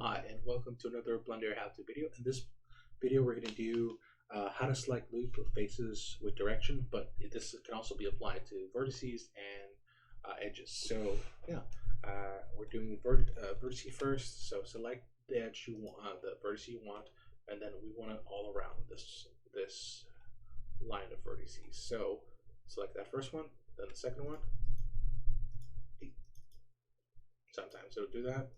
Hi, and welcome to another Blender how-to video. In this video, we're going to do how to select loop of faces with direction, but this can also be applied to vertices and edges. So yeah, we're doing vertice first. So select the edge you want, the vertice you want, and then we want it all around this line of vertices. So select that first one, then the second one. Sometimes it'll do that.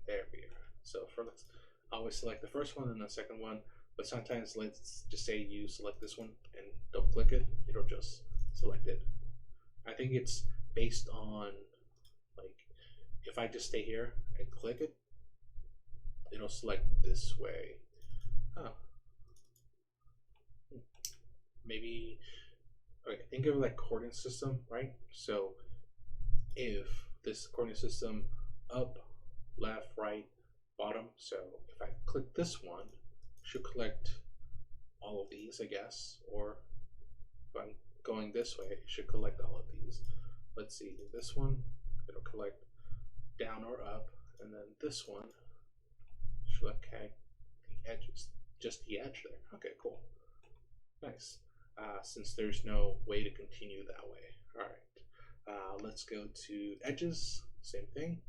There we are. So let's always select the first one and the second one, but sometimes let's just say you select this one and double click it, it'll just select it. I think it's based on, like, if I just stay here and click it, it'll select this way. Maybe, okay, think of it like coordinate system, right? So if this coordinate system up, left, right, bottom. So if I click this one, it should collect all of these, I guess. Or if I'm going this way, it should collect all of these. Let's see, this one, it'll collect down or up. And then this one should collect the edges, just the edge there. Okay, cool. Nice. Since there's no way to continue that way. All right. Let's go to edges, same thing.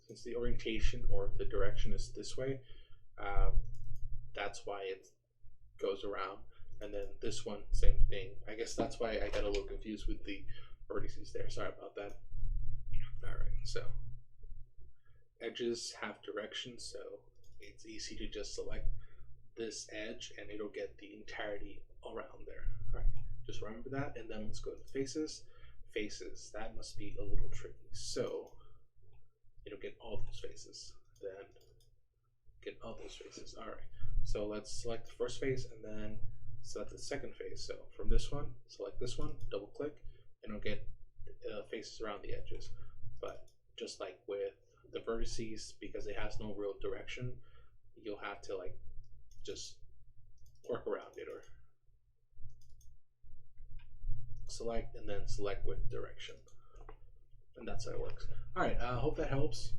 Since the orientation or the direction is this way, that's why it goes around. And then this one, same thing. I guess that's why I got a little confused with the vertices there. Sorry about that. All right, so edges have direction, so it's easy to just select this edge and it'll get the entirety around there. All right, just remember that. And then let's go to faces. Faces, that must be a little tricky. So it'll get all those faces, then get all those faces. All right, so let's select the first face and then select the second face. So from this one, select this one, double click, and it'll get faces around the edges. But just like with the vertices, because it has no real direction, you'll have to like just work around it, or select and then select with direction. And that's how it works. All right, I hope that helps.